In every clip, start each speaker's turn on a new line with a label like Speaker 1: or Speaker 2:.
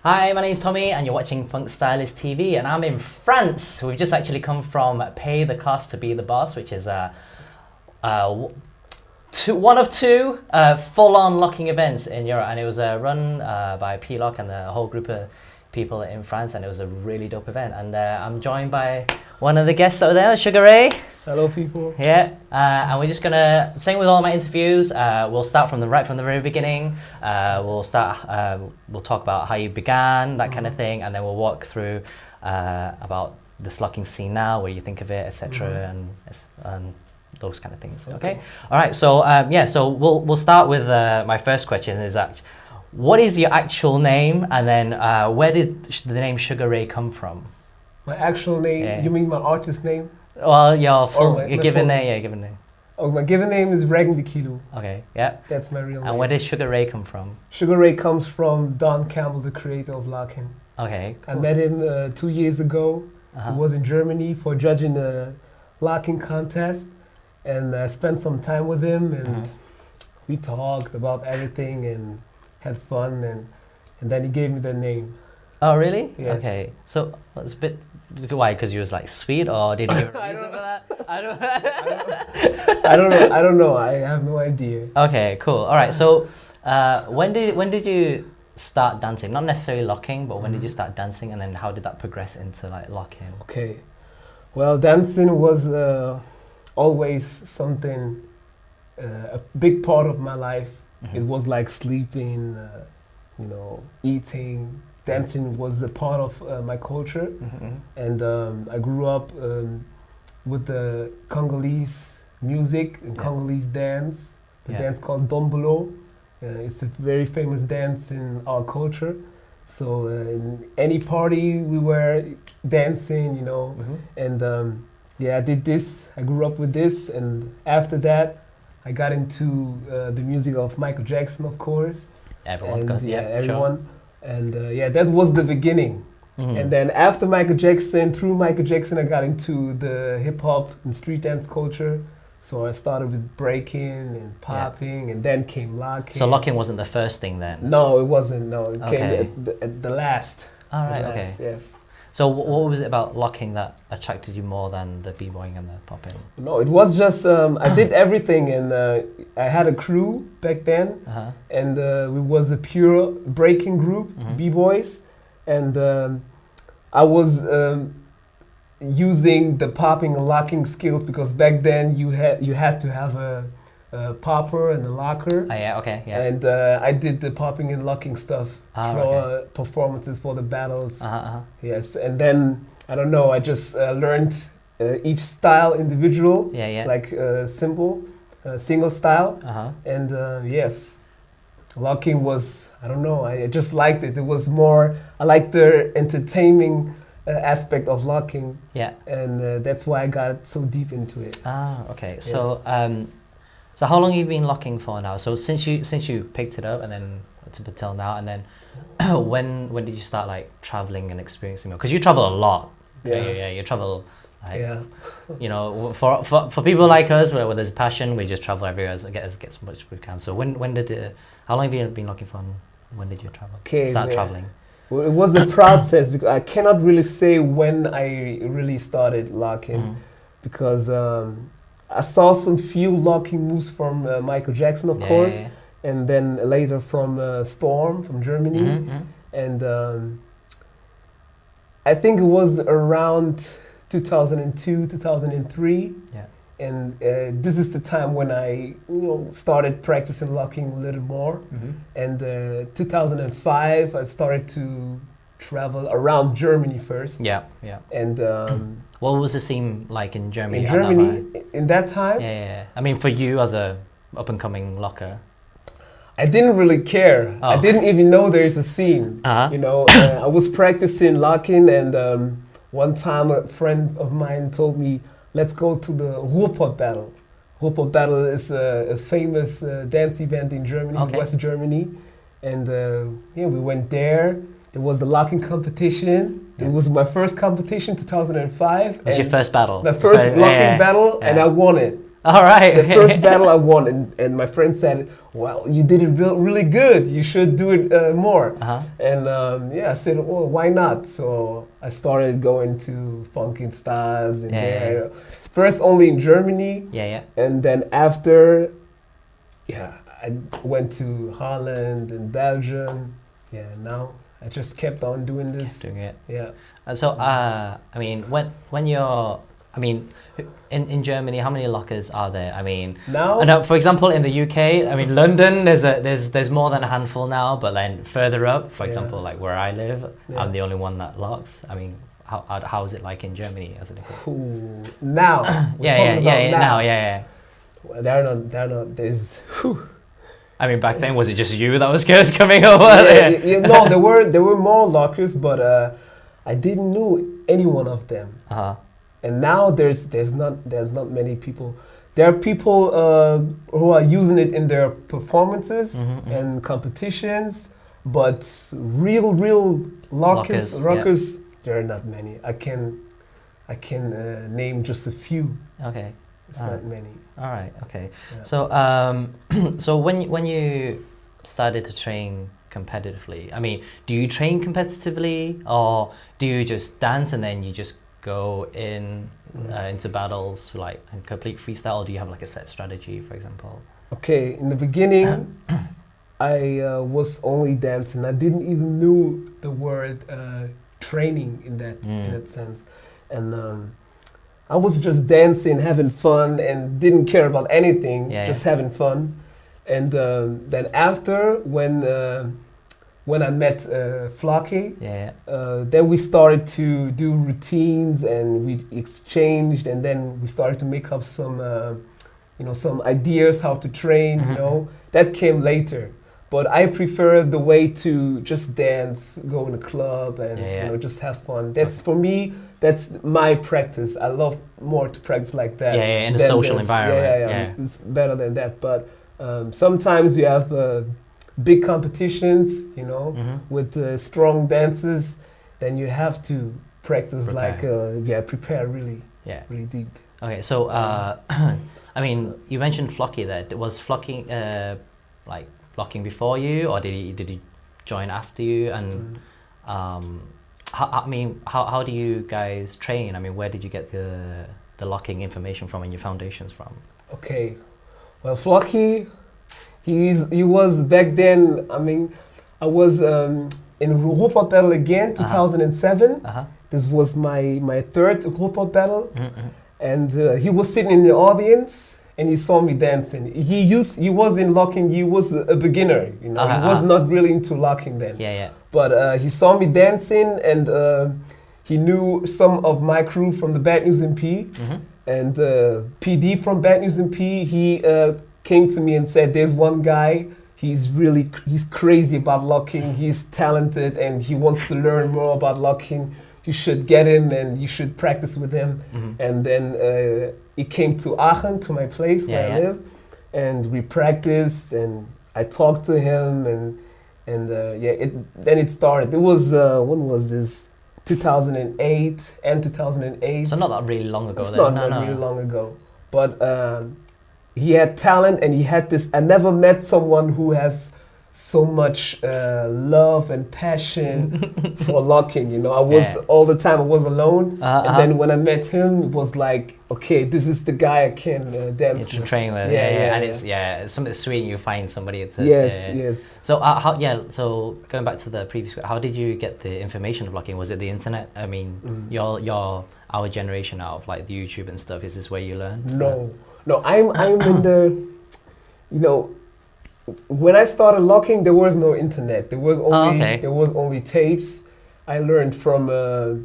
Speaker 1: Hi, my name's Tommy and you're watching Funk Stylist TV and I'm in France. We've just actually come from Pay the Cost to Be the Boss, which is one of two full-on locking events in Europe, and it was run by P-Lock and a whole group of people in France, and it was a really dope event. And I'm joined by one of the guests over there, Sugar Rae.
Speaker 2: Hello, people.
Speaker 1: Yeah, and we're just gonna, same with all my interviews, we'll start from the very beginning. We'll talk about how you began, that kind of thing, and then we'll walk through about this locking scene now, what you think of it, etc., and those kind of things. Okay. All right. So so we'll start with my first question is what is your actual name, and then where did the name Sugar Rae come from?
Speaker 2: My actual name? Yeah. You mean my artist name?
Speaker 1: Well, your given name. Yeah, given name.
Speaker 2: Oh, my given name is Regen de Kilo.
Speaker 1: Okay. Yeah.
Speaker 2: That's my real name.
Speaker 1: And where did Sugar Rae come from?
Speaker 2: Sugar Rae comes from Don Campbell, the creator of locking.
Speaker 1: Okay. Cool.
Speaker 2: I met him 2 years ago. He was in Germany for judging a locking contest. And I spent some time with him, and we talked about everything and had fun, and then he gave me the name.
Speaker 1: Oh, really?
Speaker 2: Yes.
Speaker 1: Okay. So it's a bit, why? Because you was like sweet, or did you have a reason for that?
Speaker 2: I don't know. I have no idea.
Speaker 1: Okay, cool. All right. So when did you start dancing? Not necessarily locking, but when did you start dancing, and then how did that progress into like locking?
Speaker 2: Okay. Well, dancing was always something, a big part of my life. It was like sleeping, eating. Dancing was a part of my culture, and I grew up with the Congolese music and Congolese dance, the dance called Dombolo. It's a very famous dance in our culture. So in any party we were dancing, and I did this. I grew up with this, and after that, I got into the music of Michael Jackson, of course.
Speaker 1: Everyone.
Speaker 2: Everyone. Sure. And that was the beginning. And then after Michael Jackson, through Michael Jackson, I got into the hip hop and street dance culture. So I started with breaking and popping, and then came locking.
Speaker 1: So locking wasn't the first thing then?
Speaker 2: No, it wasn't. No, it came at the last.
Speaker 1: All right. Okay.
Speaker 2: Yes.
Speaker 1: So what was it about locking that attracted you more than the b-boying and the popping?
Speaker 2: No, it was just I did everything, and I had a crew back then, and we was a pure breaking group, b-boys, and I was using the popping and locking skills because back then you had to have a popper and a locker. And I did the popping and locking stuff for performances, for the battles. Yes, and then I don't know. I just learned each style individual, like simple, single style, and yes, locking was, I don't know. I just liked it. It was more. I liked the entertaining aspect of locking. Yeah, and that's why I got so deep into it.
Speaker 1: Okay. Yes. So how long have you been locking for now? So since you picked it up and then till now, and then when did you start like traveling and experiencing more? Because you travel a lot. Yeah. You travel. For people like us, where there's passion, we just travel everywhere get as much as we can. So how long have you been locking for? And when did you travel? Start traveling.
Speaker 2: Well, it was a process because I cannot really say when I really started locking, because. I saw some few locking moves from Michael Jackson, of course, and then later from Storm from Germany, and I think it was around 2002, 2003, and this is the time when I started practicing locking a little more, and 2005 I started to travel around Germany first. And
Speaker 1: what was the scene like in Germany?
Speaker 2: In that time?
Speaker 1: I mean, for you as a up-and-coming locker.
Speaker 2: I didn't really care. I didn't even know there's a scene. I was practicing locking, and one time a friend of mine told me, let's go to the Ruhrpott Battle. Ruhrpott Battle is a famous dance event in Germany, West Germany. And we went there. It was the locking competition. It was my first competition, 2005.
Speaker 1: It was your first battle?
Speaker 2: My first locking battle, and I won it.
Speaker 1: All right.
Speaker 2: The first battle I won, and my friend said, "Well, you did it really good. You should do it more." And I said, "Well, why not?" So I started going to funky styles and there. First only in Germany. And then after, I went to Holland and Belgium. Now I just kept on doing this.
Speaker 1: Kept doing it.
Speaker 2: Yeah.
Speaker 1: And so, I mean, when you're, I mean, in Germany, how many lockers are there? I mean,
Speaker 2: now,
Speaker 1: I know, for example, in the UK, I mean, London, there's more than a handful now, but then further up, for example, like where I live, I'm the only one that locks. I mean, how is it like in Germany as an example?
Speaker 2: Now,
Speaker 1: now.
Speaker 2: Well, they're not. There's.
Speaker 1: I mean, back then, was it just you that was coming over?
Speaker 2: No, there were more lockers, but I didn't know any one of them. And now there's not many people. There are people who are using it in their performances and competitions, but real lockers, there are not many. I can name just a few.
Speaker 1: Okay.
Speaker 2: It's not many.
Speaker 1: All right. Okay. Yeah. So so when you started to train competitively, I mean, do you train competitively, or do you just dance and then you just go into battles like complete freestyle, or do you have like a set strategy, for example?
Speaker 2: Okay, in the beginning, I was only dancing. I didn't even knew the word training in that sense, and I was just dancing, having fun, and didn't care about anything, just having fun. And then after, when I met Flocky, then we started to do routines and we exchanged, and then we started to make up some, some ideas how to train. You know, that came later. But I prefer the way to just dance, go in a club, and just have fun. That's for me. That's my practice. I love more to practice like that.
Speaker 1: In a social environment.
Speaker 2: Yeah. It's better than that. But sometimes you have big competitions, with strong dancers. Then you have to practice prepare really deep.
Speaker 1: Okay, so I mean, you mentioned Flocky there. Was Flocky like locking before you, or did he join after you? And how do you guys train? I mean, where did you get the locking information from and your foundations from?
Speaker 2: Okay, well, Flocky, he was back then. I mean, I was in Ruhrpott battle again, 2007. This was my third Ruhrpott battle, and he was sitting in the audience. And he saw me dancing. He was in locking. He was a beginner, He was not really into locking then. But he saw me dancing, and he knew some of my crew from the Bad News MP. And PD from Bad News MP. He came to me and said, "There's one guy. He's crazy about locking. He's talented, and he wants to learn more about locking. You should get in, and you should practice with him." And then he came to Aachen, to my place where I live, and we practiced, and I talked to him, and then it started. It was when was this? 2008 and 2008.
Speaker 1: So not that really long ago.
Speaker 2: It's not really long ago, but he had talent, and he had this. I never met someone who has so much love and passion for locking. I was all the time. I was alone, and then when I met him, it was like, okay, this is the guy I can dance with.
Speaker 1: To train with. And it's something sweet. You find somebody to.
Speaker 2: Yes.
Speaker 1: So So going back to the previous, how did you get the information of locking? Was it the internet? I mean, you're our generation out of like the YouTube and stuff. Is this where you learn?
Speaker 2: No. I'm in the, when I started locking, there was no internet. There was only tapes. I learned from a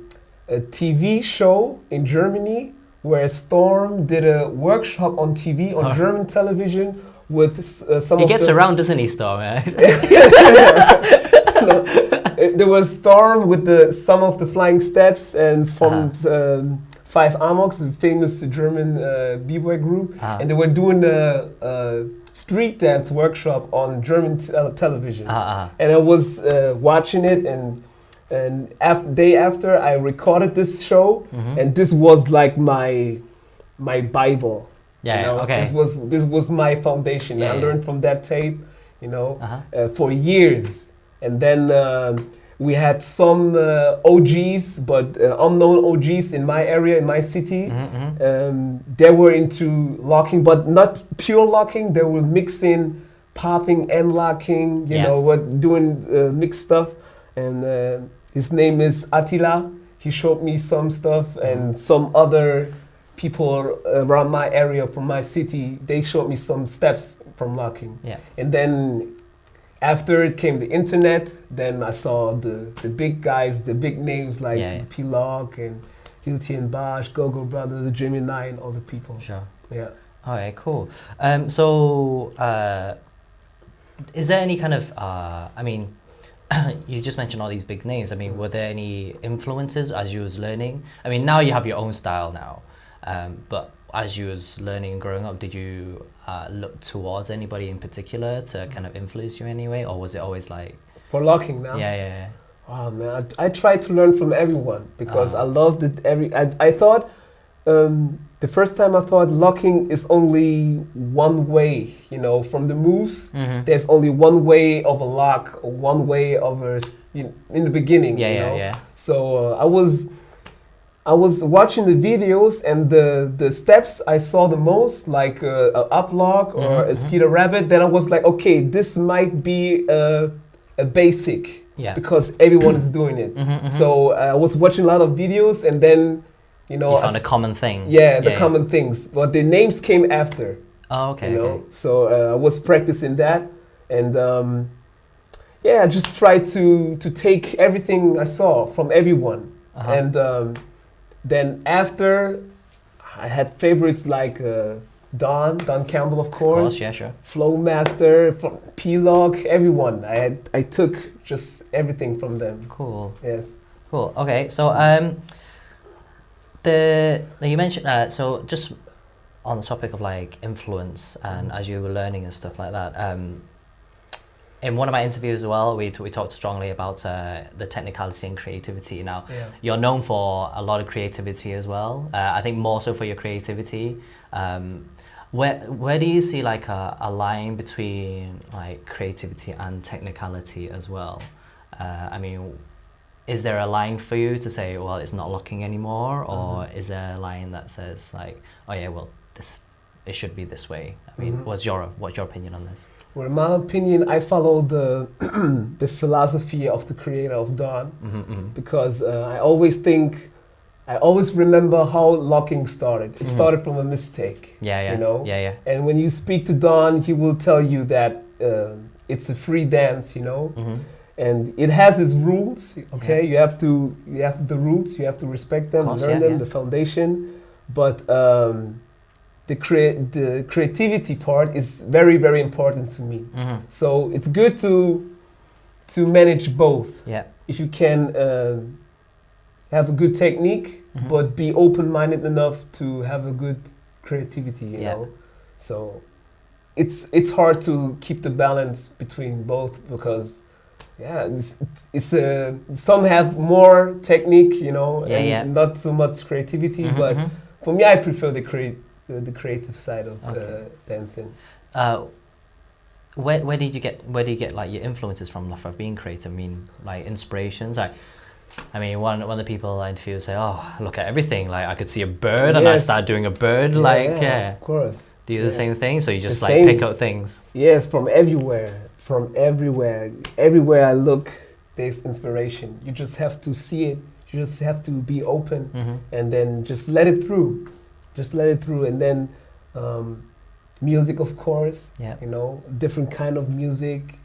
Speaker 2: TV show in Germany where Storm did a workshop on TV, on German television with some
Speaker 1: He gets around, doesn't he, Storm?
Speaker 2: There was Storm with some of the flying steps, and from Five Amoks, the famous German b-boy group, and they were doing a street dance workshop on German television, and I was watching it, and day after I recorded this show, and this was like my Bible.
Speaker 1: Yeah,
Speaker 2: you know?
Speaker 1: okay.
Speaker 2: This was my foundation. I learned from that tape, you know, for years. And then we had some OGs, but unknown OGs in my area, in my city. They were into locking, but not pure locking. They were mixing popping and locking, you know, doing mixed stuff. And his name is Attila. He showed me some stuff, and some other people around my area from my city, they showed me some steps from locking. And then after it came the internet, then I saw the big guys, the big names like P-Lock and Hilti and Bosch, Go-Go Brothers, Gemini, and all the people.
Speaker 1: Sure.
Speaker 2: Yeah.
Speaker 1: Okay, cool. Is there any kind of, I mean, you just mentioned all these big names. I mean, were there any influences as you was learning? I mean, now you have your own style now, but as you was learning and growing up, did you look towards anybody in particular to kind of influence you in any way, or was it always like...
Speaker 2: For locking now?
Speaker 1: Yeah.
Speaker 2: Oh man, I try to learn from everyone because I loved it. I thought, the first time I thought locking is only one way, you know, from the moves. There's only one way of a lock, or one way of a, in the beginning, you know? So I was watching the videos, and the steps I saw the most, like a up lock or a skeeter rabbit, then I was like, okay, this might be a basic because everyone is doing it. So I was watching a lot of videos, and then, you know,
Speaker 1: you found a common thing.
Speaker 2: The common things, but the names came after.
Speaker 1: Oh, okay.
Speaker 2: You know? So I was practicing that, and I just tried to take everything I saw from everyone, and then after, I had favorites like Don Campbell, of course.
Speaker 1: Yeah, sure.
Speaker 2: Flowmaster, P-Lock, everyone. I took just everything from them.
Speaker 1: Cool.
Speaker 2: Yes.
Speaker 1: Cool. Okay, so you mentioned so just on the topic of like influence and as you were learning and stuff like that. In one of my interviews as well, we talked strongly about the technicality and creativity. Now, you're known for a lot of creativity as well. I think more so for your creativity. Where do you see like a line between like creativity and technicality as well? I mean, is there a line for you to say, well, it's not locking anymore, or is there a line that says like, oh yeah, well, it should be this way? I mean, what's your opinion on this?
Speaker 2: Well, in my opinion, I follow the the philosophy of the creator of Don, because I always remember how locking started. It started from a mistake. You know. And when you speak to Don, he will tell you that it's a free dance, you know, and it has its rules. Okay, you have the rules. You have to respect them, learn them, the foundation, but. The creativity part is very, very important to me. So it's good to manage both. If you can have a good technique, but be open-minded enough to have a good creativity, you know. So it's hard to keep the balance between both because it's some have more technique, you know, and not so much creativity. But for me, I prefer the creative side of dancing.
Speaker 1: Where do you get like your influences from for being creative? I mean, like inspirations. I mean, one of the people I interviewed say, "Oh, look at everything! Like I could see a bird, and I start doing a bird."
Speaker 2: Of course.
Speaker 1: Do you do the same thing? So you just like pick up things?
Speaker 2: Yes, from everywhere. Everywhere I look, there's inspiration. You just have to see it. You just have to be open, and then just let it through. Just let it through, and then music, of course. You know, different kind of music.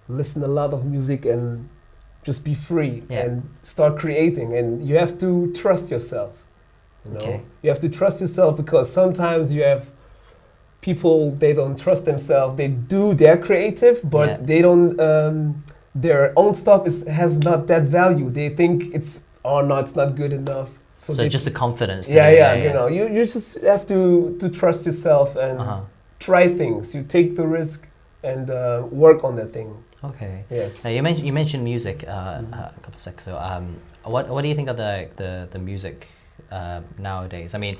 Speaker 2: Listen a lot of music and just be free and start creating. And you have to trust yourself. You know, you have to trust yourself because sometimes you have people, they don't trust themselves. They're creative, but they don't. Their own stuff has not that value. They think it's not good enough.
Speaker 1: So it's just the confidence.
Speaker 2: You know, you just have to trust yourself and try things. You take the risk and work on that thing.
Speaker 1: Okay.
Speaker 2: Yes.
Speaker 1: Now you mentioned music a couple of seconds ago. What do you think of the music nowadays? I mean,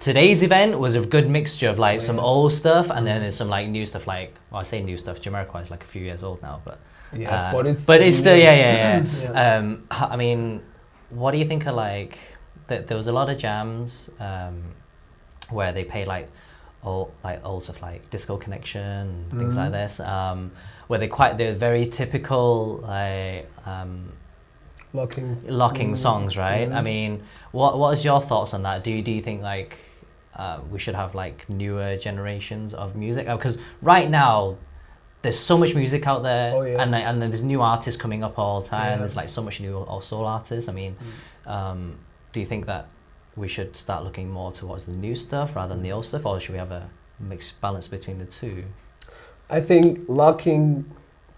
Speaker 1: today's event was a good mixture of like some old stuff and then there's some like new stuff. Like, well, I say new stuff. Jamiroquai is like a few years old now, but
Speaker 2: yes,
Speaker 1: but it's still yeah. I mean, what do you think are like? There was a lot of jams where they play like old stuff like Disco Connection, things like this. Where they're very typical like locking songs, right? I mean, what is your thoughts on that? Do you think like we should have like newer generations of music? Because right now there's so much music out there, and then there's new artists coming up all the time. There's like so much new soul artists. I mean, do you think that we should start looking more towards the new stuff rather than the old stuff, or should we have a mixed balance between the two?
Speaker 2: I think locking.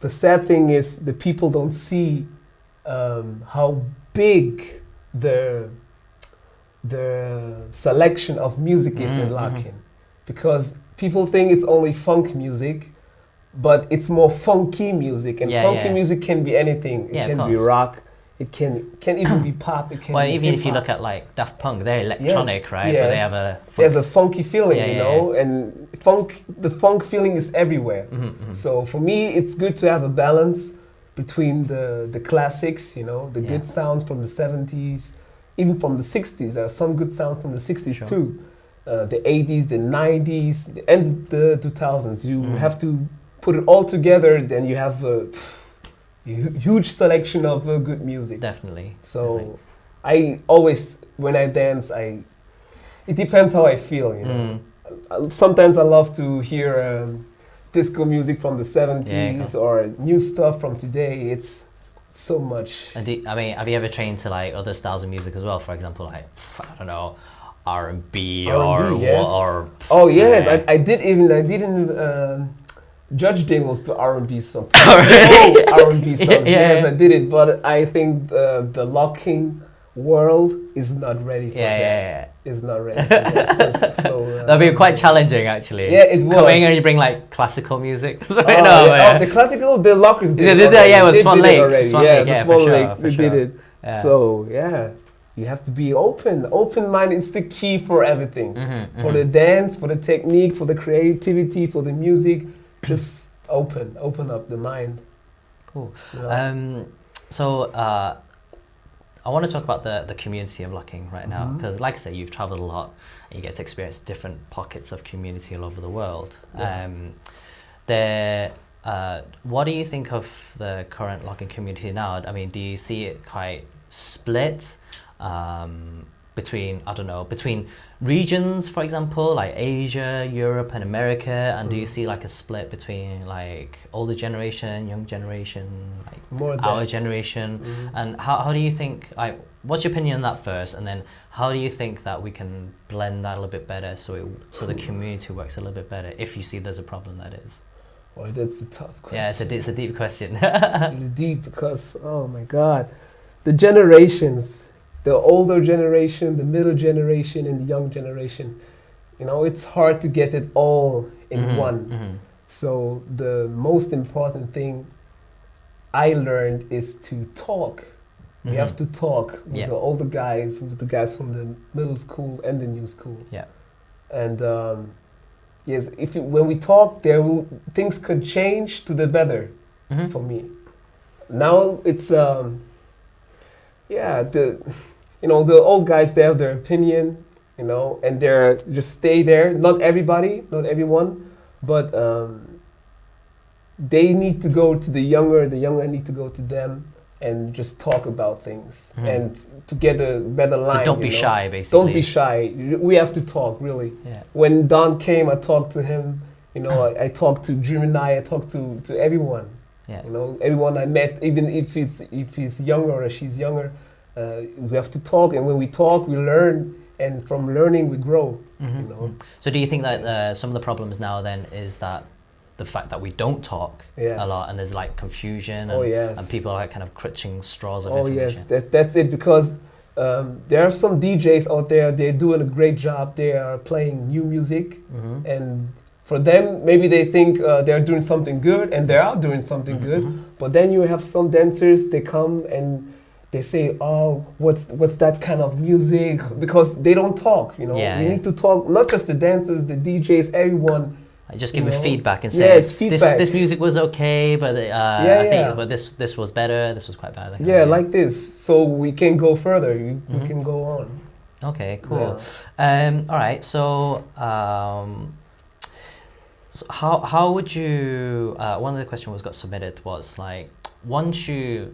Speaker 2: The sad thing is the people don't see how big the selection of music is in locking, because people think it's only funk music, but it's more funky music, and funky music can be anything. It can be rock. It can even be pop. It can
Speaker 1: well,
Speaker 2: be
Speaker 1: even
Speaker 2: hip-hop.
Speaker 1: if you look at like Daft Punk, they're electronic, right?
Speaker 2: Yes.
Speaker 1: But they have
Speaker 2: there's a funky feeling, you know, and the funk feeling is everywhere. So for me, it's good to have a balance between the classics, you know, the good sounds from the 70s, even from the 60s. There are some good sounds from the 60s too. The 80s, the 90s, and the 2000s. You have to put it all together, then you have a huge selection of good music.
Speaker 1: Definitely.
Speaker 2: So I always, when I dance, it depends how I feel, you know. Sometimes I love to hear disco music from the 70s or new stuff from today. It's so much. And
Speaker 1: I mean, have you ever trained to like other styles of music as well? For example, like, I don't know, R&B or
Speaker 2: oh yes, I didn't judge demos to R&B songs. R&B songs. Yes, I did it, but I think the locking world is not ready for that. It's not ready for that. So,
Speaker 1: that'd be quite challenging, actually.
Speaker 2: Yeah, it was.
Speaker 1: Coming and you bring like classical music.
Speaker 2: The classical, the lockers did it.
Speaker 1: Yeah, with Swan Lake.
Speaker 2: The Swan Lake, they did it. So yeah, you have to be open-minded. It's the key for everything. For the dance, for the technique, for the creativity, for the music. Just open up the mind.
Speaker 1: Cool. So I want to talk about the community of locking right now, because like I said, you've traveled a lot and you get to experience different pockets of community all over the world. What do you think of the current locking community now? I mean, do you see it quite split between, I don't know, between regions, for example, like Asia, Europe and America, and do you see like a split between like older generation, young generation, like our generation? And how do you think, like, what's your opinion on that first, and then how do you think that we can blend that a little bit better so the community works a little bit better, if you see there's a problem, that is?
Speaker 2: Well, that's a tough question.
Speaker 1: Yeah, it's a deep question.
Speaker 2: It's really deep because, oh my God, the generations, the older generation, the middle generation, and the young generation, you know, it's hard to get it all in one. So the most important thing I learned is to talk. We have to talk with the older guys, with the guys from the middle school and the new school. And yes, when we talk, things could change to the better for me. Now it's the old guys, they have their opinion, you know, and they're just stay there. Not everybody, not everyone, but they need to go to the younger need to go to them and just talk about things and to get a better line.
Speaker 1: So don't be shy, basically.
Speaker 2: Don't be shy. We have to talk, really. When Don came, I talked to him. You know, I talked to Gemini. I talked to everyone. You know, everyone I met, even if he's younger or she's younger, we have to talk. And when we talk, we learn. And from learning, we grow. You know?
Speaker 1: So do you think that some of the problems now then is that the fact that we don't talk a lot, and there's like confusion and people are kind of clutching straws of information?
Speaker 2: That's it, because there are some DJs out there, they're doing a great job. They are playing new music, and for them, maybe they think they're doing something good, and they are doing something good, but then you have some dancers, they come and they say, oh, what's that kind of music? Because they don't talk, you know. We need to talk, not just the dancers, the DJs, everyone.
Speaker 1: Just give me feedback and say,
Speaker 2: feedback.
Speaker 1: This music was okay, but I think but this was better, this was quite bad.
Speaker 2: Like this, so we can go further, we can go on.
Speaker 1: Okay, cool. All right, so how would you, one of the questions got submitted was like, once you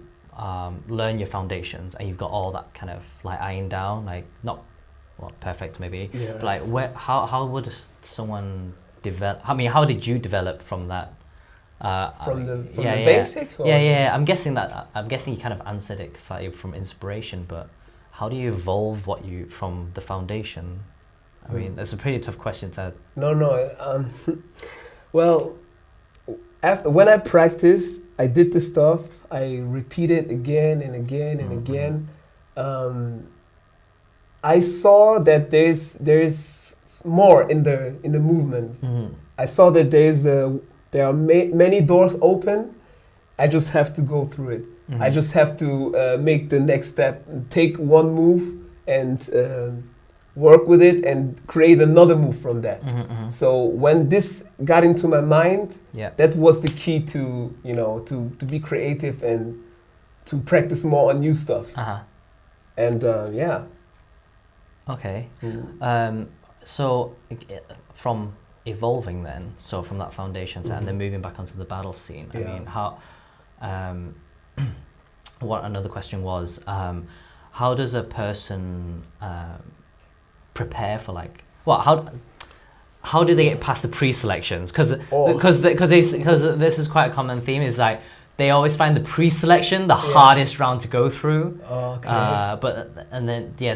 Speaker 1: learn your foundations and you've got all that kind of like ironed down, like not perfect maybe, but like how would someone develop? I mean, how did you develop from that?
Speaker 2: From the basic? Or?
Speaker 1: I'm guessing you kind of answered it slightly from inspiration, but how do you evolve from the foundation? I mean, that's a pretty tough question to.
Speaker 2: No. Well, when I practiced, I did the stuff. I repeated again and again and again. I saw that there's more in the movement. I saw that there are many doors open. I just have to go through it. I just have to make the next step, take one move and work with it and create another move from that. So when this got into my mind, that was the key to, you know, to be creative and to practice more on new stuff. And
Speaker 1: Okay. So from evolving then, so from that foundation and then moving back onto the battle scene, I mean, how, what another question was, how does a person prepare for like, well, how do they get past the pre-selections? Because this is quite a common theme, is like they always find the pre-selection the hardest round to go through.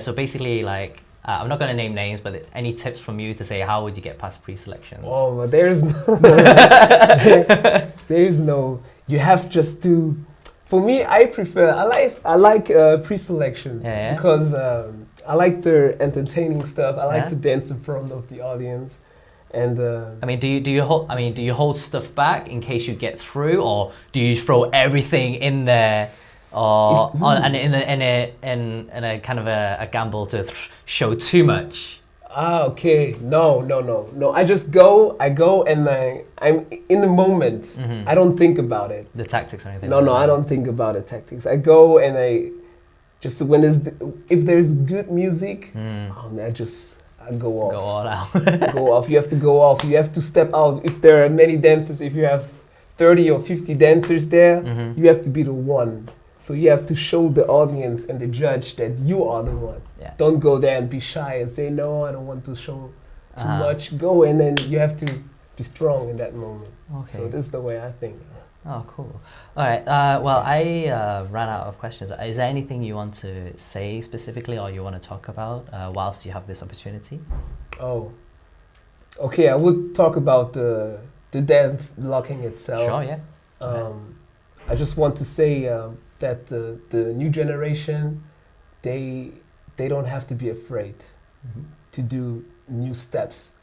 Speaker 1: So basically like, I'm not going to name names, but any tips from you to say how would you get past pre-selections?
Speaker 2: Oh, well, there's no, you have just to, for me, I like pre-selections because I like the entertaining stuff. I like to dance in front of the audience. And
Speaker 1: I mean, do you hold stuff back in case you get through, or do you throw everything in there, or and in a kind of a gamble to show too much?
Speaker 2: Okay, no. I just go, and I'm in the moment. I don't think about it.
Speaker 1: The tactics or anything?
Speaker 2: No, I don't think about the tactics. I go and I just if there's good music, I go off.
Speaker 1: Go all out.
Speaker 2: Go off. You have to go off. You have to step out. If there are many dancers, if you have 30 or 50 dancers there, you have to be the one. So you have to show the audience and the judge that you are the one. Don't go there and be shy and say, no, I don't want to show too much. Go, and then you have to be strong in that moment. Okay. So this is the way I think.
Speaker 1: Oh, cool. All right. Well, I ran out of questions. Is there anything you want to say specifically, or you want to talk about whilst you have this opportunity?
Speaker 2: Oh, okay. I would talk about the dance locking itself.
Speaker 1: Sure. Yeah.
Speaker 2: I just want to say that the new generation, they don't have to be afraid to do new steps,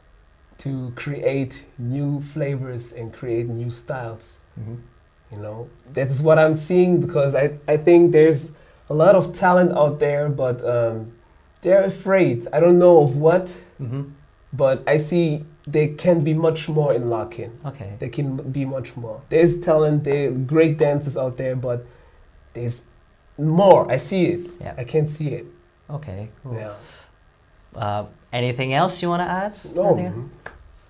Speaker 2: to create new flavors and create new styles. You know, that's what I'm seeing, because I think there's a lot of talent out there, but they're afraid. I don't know of what, but I see they can be much more in locking. Okay. They can be much more. There's talent, there are great dancers out there, but there's more. I see it. Yeah. I can see it.
Speaker 1: Okay, cool. Yeah. Anything else you want to add?
Speaker 2: No.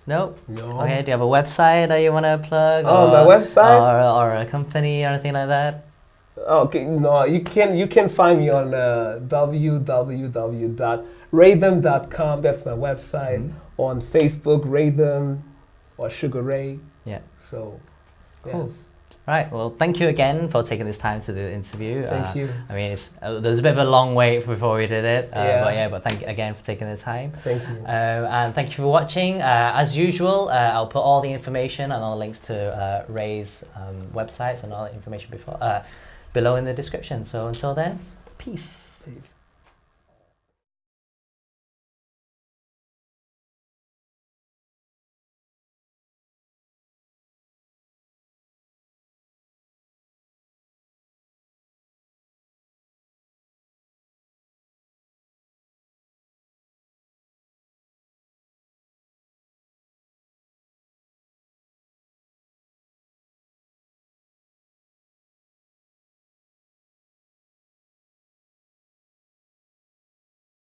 Speaker 1: No? Okay, do you have a website that you want to plug?
Speaker 2: Oh, my website?
Speaker 1: Or a company or anything like that?
Speaker 2: Okay, no, you can find me on www.raydem.com. That's my website. On Facebook, Raydem or Sugar Rae.
Speaker 1: Yeah.
Speaker 2: So,
Speaker 1: cool. Yes. Right, well, thank you again for taking this time to do the interview.
Speaker 2: Thank you.
Speaker 1: I mean, there's a bit of a long wait before we did it, but thank you again for taking the time.
Speaker 2: Thank you.
Speaker 1: And thank you for watching. As usual, I'll put all the information and all the links to Ray's websites and all the information below in the description. So until then, peace.